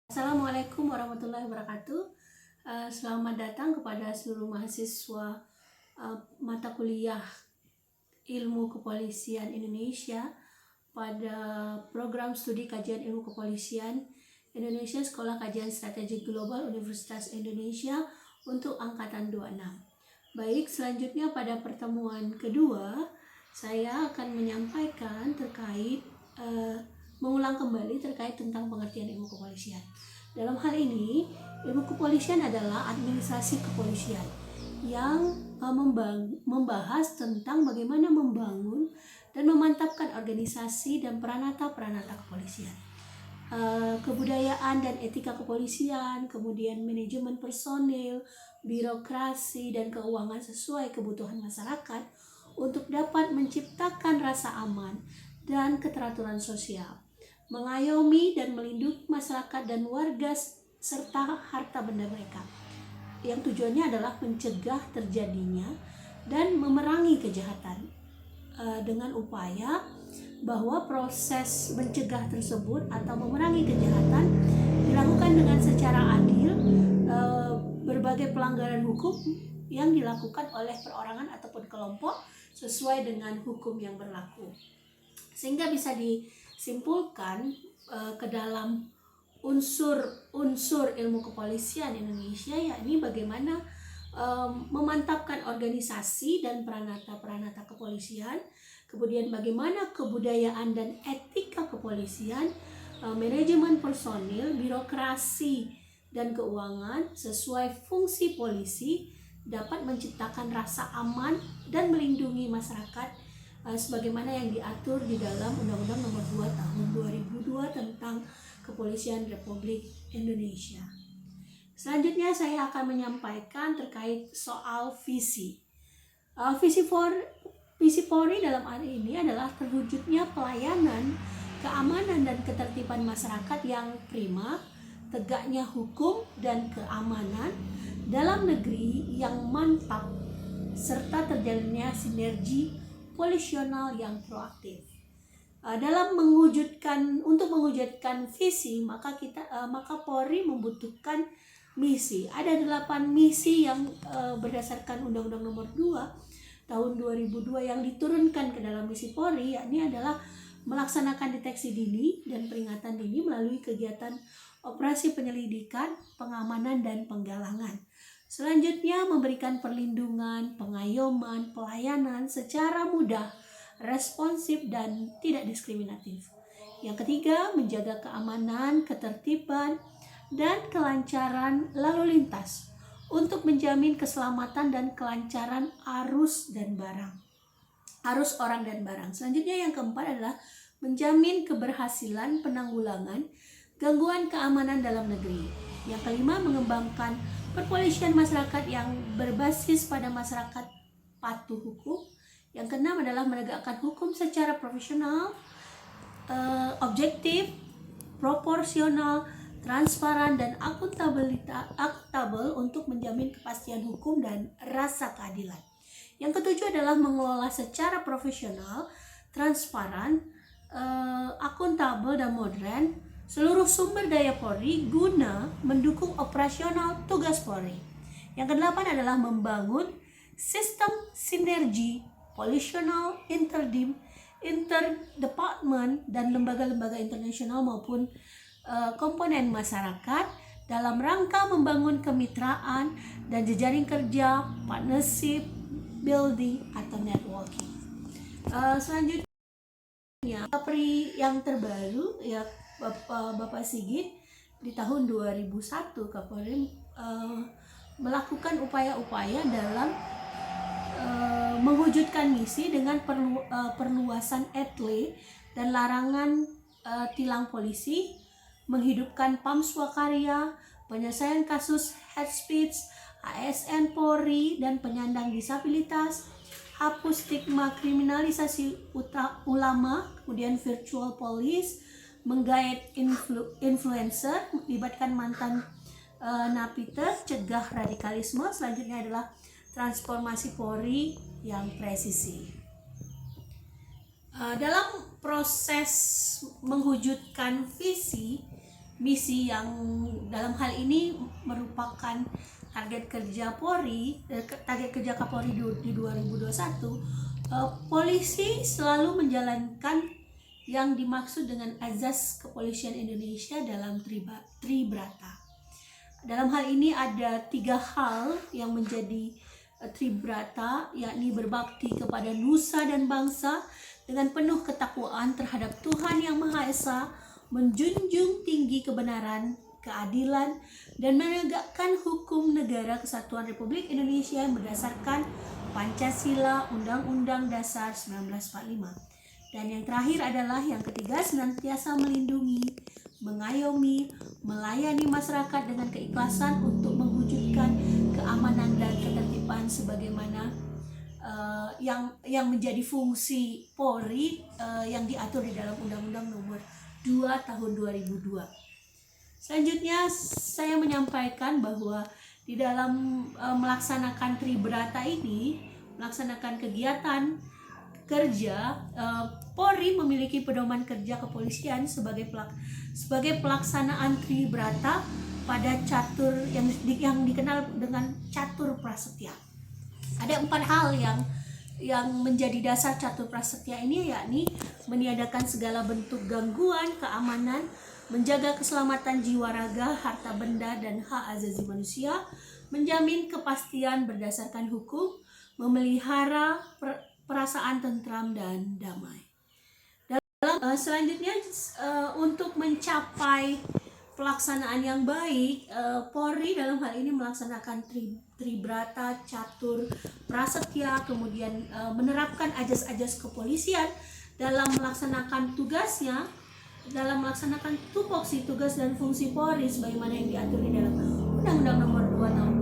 Assalamualaikum warahmatullahi wabarakatuh. Selamat datang kepada seluruh mahasiswa mata kuliah Ilmu Kepolisian Indonesia pada program studi kajian ilmu kepolisian Indonesia Sekolah Kajian Strategi Global Universitas Indonesia untuk angkatan 26. Baik, selanjutnya pada pertemuan kedua saya akan menyampaikan terkait mengulang kembali terkait tentang pengertian ilmu kepolisian. Dalam hal ini, ilmu kepolisian adalah administrasi kepolisian yang membahas tentang bagaimana membangun dan memantapkan organisasi dan peranata-peranata kepolisian. Kebudayaan dan etika kepolisian, kemudian manajemen personil, birokrasi, dan keuangan sesuai kebutuhan masyarakat untuk dapat menciptakan rasa aman dan keteraturan sosial, mengayomi dan melindungi masyarakat dan warga serta harta benda mereka, yang tujuannya adalah mencegah terjadinya dan memerangi kejahatan dengan upaya bahwa proses mencegah tersebut atau memerangi kejahatan dilakukan dengan secara adil. Berbagai pelanggaran hukum yang dilakukan oleh perorangan ataupun kelompok sesuai dengan hukum yang berlaku, sehingga bisa disimpulkan ke dalam unsur ilmu kepolisian Indonesia, yakni bagaimana memantapkan organisasi dan peranata-peranata kepolisian, kemudian bagaimana kebudayaan dan etika kepolisian, manajemen personil, birokrasi, dan keuangan sesuai fungsi polisi dapat menciptakan rasa aman dan melindungi masyarakat sebagaimana yang diatur di dalam Undang-Undang Nomor 2 Tahun 2002 tentang Kepolisian Republik Indonesia. Selanjutnya saya akan menyampaikan terkait soal visi. Visi Polri dalam hal ini adalah terwujudnya pelayanan, keamanan, dan ketertiban masyarakat yang prima, tegaknya hukum dan keamanan dalam negeri yang mantap, serta terjalinnya sinergi polisional yang proaktif. Dalam untuk mewujudkan visi, maka Polri membutuhkan misi. Ada 8 misi yang berdasarkan Undang-Undang Nomor 2 Tahun 2002 yang diturunkan ke dalam misi Polri, yakni adalah melaksanakan deteksi dini dan peringatan dini melalui kegiatan operasi penyelidikan, pengamanan, dan penggalangan. Selanjutnya, memberikan perlindungan, pengayoman, pelayanan secara mudah, responsif, dan tidak diskriminatif. Yang ketiga, menjaga keamanan, ketertiban, dan kelancaran lalu lintas untuk menjamin keselamatan dan kelancaran arus orang dan barang. Selanjutnya, yang keempat adalah menjamin keberhasilan penanggulangan gangguan keamanan dalam negeri. Yang kelima, mengembangkan perpolisian masyarakat yang berbasis pada masyarakat patuh hukum. Yang keenam adalah menegakkan hukum secara profesional, objektif, proporsional, transparan, dan akuntabel untuk menjamin kepastian hukum dan rasa keadilan. Yang ketujuh adalah mengelola secara profesional, transparan, akuntabel, dan modern seluruh sumber daya Polri guna mendukung operasional tugas Polri. Yang kedelapan adalah membangun sistem sinergi polisional interdepartment dan lembaga-lembaga internasional maupun komponen masyarakat dalam rangka membangun kemitraan dan jejaring kerja, partnership, building, atau networking. Selanjutnya, Kapolri yang terbaru, ya, Bapak Sigit, di tahun 2001 Kapolri melakukan upaya-upaya dalam mewujudkan misi dengan perluasan etle dan larangan tilang polisi, menghidupkan PAM Swakarya, penyelesaian kasus hate speech, ASN Polri, dan penyandang disabilitas, hapus stigma kriminalisasi ulama, kemudian virtual police, menggait influencer, melibatkan mantan napiter, cegah radikalisme. Selanjutnya adalah transformasi Polri yang presisi. Dalam proses mewujudkan visi misi yang dalam hal ini merupakan target kerja Polri, target kerja Kapolri di 2021. Polisi selalu menjalankan yang dimaksud dengan azas kepolisian Indonesia dalam Tribrata. Dalam hal ini ada 3 hal yang menjadi Tribrata, yakni berbakti kepada nusa dan bangsa dengan penuh ketakwaan terhadap Tuhan Yang Maha Esa, menjunjung tinggi kebenaran, keadilan, dan menegakkan hukum negara Kesatuan Republik Indonesia yang berdasarkan Pancasila Undang-Undang Dasar 1945. Dan yang terakhir adalah yang ketiga, senantiasa melindungi, mengayomi, melayani masyarakat dengan keikhlasan untuk mewujudkan keamanan dan ketertiban sebagaimana yang menjadi fungsi Polri yang diatur di dalam Undang-Undang Nomor 2 Tahun 2002. Selanjutnya saya menyampaikan bahwa di dalam melaksanakan Tribrata ini, melaksanakan kegiatan kerja, Polri memiliki pedoman kerja kepolisian sebagai pelaksanaan Tribrata pada catur yang dikenal dengan catur prasetya. Ada 4 hal yang menjadi dasar catur prasetya ini, yakni meniadakan segala bentuk gangguan keamanan, menjaga keselamatan jiwa raga, harta benda, dan hak asasi manusia, menjamin kepastian berdasarkan hukum, memelihara perasaan tentram dan damai. Selanjutnya, untuk mencapai pelaksanaan yang baik, Polri dalam hal ini melaksanakan Tribrata, catur prasetya, kemudian menerapkan ajas-ajas kepolisian dalam melaksanakan tugasnya, dalam melaksanakan tupoksi tugas dan fungsi Polri sebagaimana yang diatur di dalam Undang-Undang Nomor 2 Tahun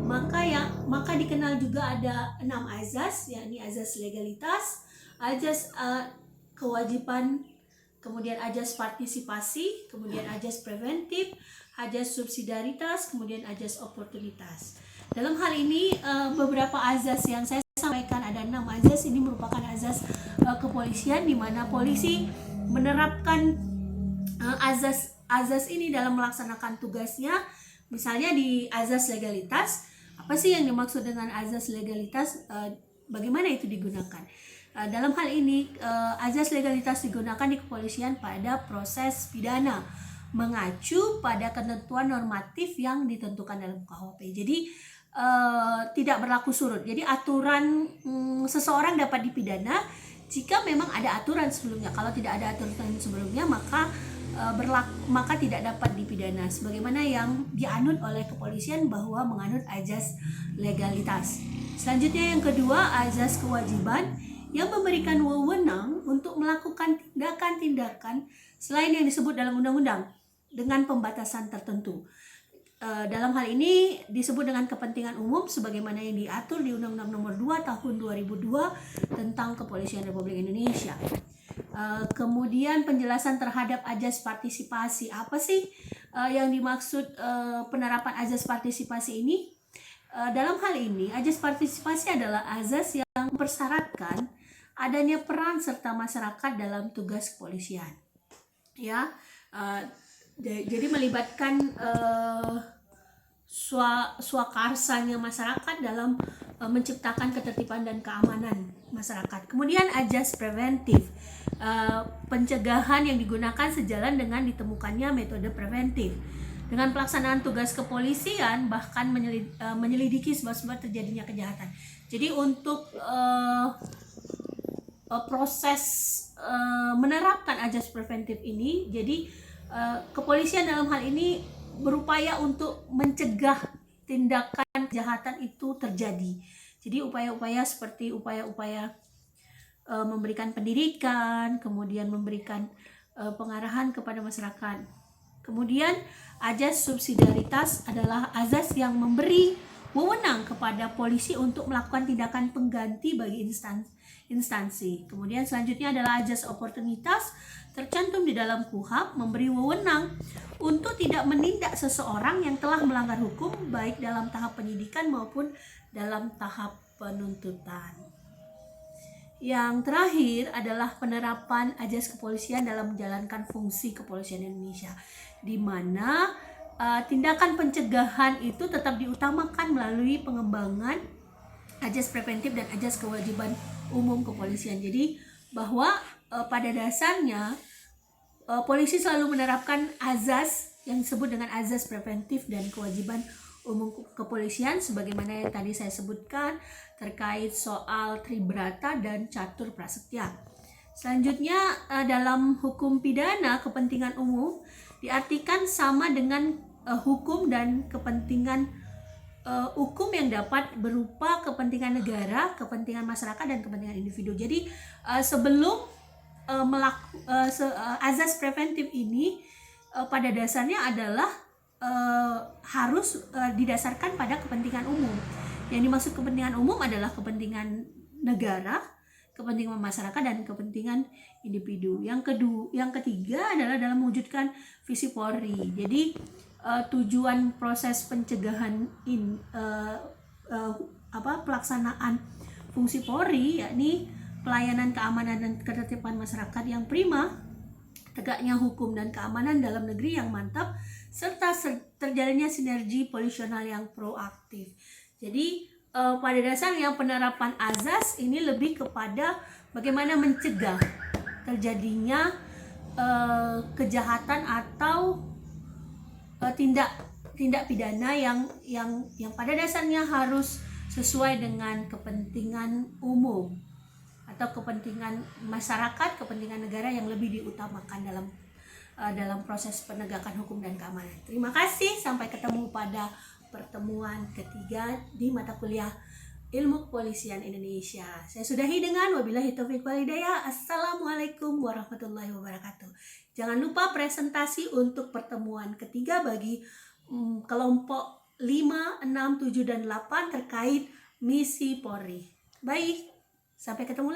2002, maka dikenal juga ada 6 azas, yakni azas legalitas, azas kewajiban, kemudian azas partisipasi, kemudian azas preventif, azas subsidiaritas, kemudian azas oportunitas. Dalam hal ini beberapa azas yang saya sampaikan, ada 6 azas. Ini merupakan azas kepolisian di mana polisi menerapkan azas ini dalam melaksanakan tugasnya. Misalnya di azas legalitas, apa sih yang dimaksud dengan azas legalitas? Bagaimana itu digunakan? Dalam hal ini, azas legalitas digunakan di kepolisian pada proses pidana, mengacu pada ketentuan normatif yang ditentukan dalam KUHP. Jadi tidak berlaku surut. Jadi aturan seseorang dapat dipidana jika memang ada aturan sebelumnya. Kalau tidak ada aturan sebelumnya, maka tidak dapat dipidana, sebagaimana yang dianut oleh kepolisian bahwa menganut azas legalitas. Selanjutnya yang kedua, azas kewajiban yang memberikan wewenang untuk melakukan tindakan-tindakan selain yang disebut dalam undang-undang dengan pembatasan tertentu. Dalam hal ini disebut dengan kepentingan umum sebagaimana yang diatur di Undang-Undang Nomor 2 Tahun 2002 tentang Kepolisian Republik Indonesia. Kemudian penjelasan terhadap azas partisipasi. Apa sih yang dimaksud penerapan azas partisipasi ini? Dalam hal ini, azas partisipasi adalah azas yang mempersyaratkan adanya peran serta masyarakat dalam tugas kepolisian. Ya, jadi melibatkan swakarsanya masyarakat dalam menciptakan ketertiban dan keamanan masyarakat. Kemudian azas preventif, pencegahan yang digunakan sejalan dengan ditemukannya metode preventif. Dengan pelaksanaan tugas kepolisian, bahkan menyelidiki sebab-sebab terjadinya kejahatan. Jadi untuk proses menerapkan azas preventif ini, jadi kepolisian dalam hal ini berupaya untuk mencegah tindakan kejahatan itu terjadi. Jadi upaya-upaya seperti upaya-upaya memberikan pendidikan, kemudian memberikan pengarahan kepada masyarakat. Kemudian azas subsidiaritas adalah azas yang memberi wewenang kepada polisi untuk melakukan tindakan pengganti bagi instansi. Kemudian selanjutnya adalah azas oportunitas, tercantum di dalam KUHP, memberi wewenang untuk tidak menindak seseorang yang telah melanggar hukum baik dalam tahap penyidikan maupun dalam tahap penuntutan. Yang terakhir adalah penerapan azas kepolisian dalam menjalankan fungsi kepolisian Indonesia, di mana tindakan pencegahan itu tetap diutamakan melalui pengembangan azas preventif dan azas kewajiban umum kepolisian. Jadi bahwa pada dasarnya polisi selalu menerapkan azas yang disebut dengan azas preventif dan kewajiban umum kepolisian sebagaimana yang tadi saya sebutkan terkait soal tribrata dan catur prasetya. Selanjutnya dalam hukum pidana kepentingan umum diartikan sama dengan hukum dan kepentingan hukum yang dapat berupa kepentingan negara, kepentingan masyarakat dan kepentingan individu. Jadi sebelum azas preventif ini pada dasarnya adalah harus didasarkan pada kepentingan umum. Yang dimaksud kepentingan umum adalah kepentingan negara, kepentingan masyarakat dan kepentingan individu. Yang ketiga adalah dalam mewujudkan visi Polri. Jadi tujuan proses pencegahan pelaksanaan fungsi Polri yakni pelayanan keamanan dan ketertiban masyarakat yang prima, tegaknya hukum dan keamanan dalam negeri yang mantap, serta terjalinnya sinergi polisional yang proaktif. Jadi pada dasarnya penerapan azas ini lebih kepada bagaimana mencegah terjadinya kejahatan atau tindak pidana yang pada dasarnya harus sesuai dengan kepentingan umum atau kepentingan masyarakat, kepentingan negara yang lebih diutamakan dalam proses penegakan hukum dan keamanan. Terima kasih, sampai ketemu pada pertemuan ketiga di mata kuliah Ilmu Kepolisian Indonesia. Saya sudahi dengan wabillahi taufiq wal hidayah. Assalamualaikum warahmatullahi wabarakatuh. Jangan lupa presentasi untuk pertemuan ketiga bagi kelompok 5, 6, 7, dan 8 terkait misi Polri. Baik, sampai ketemu lagi.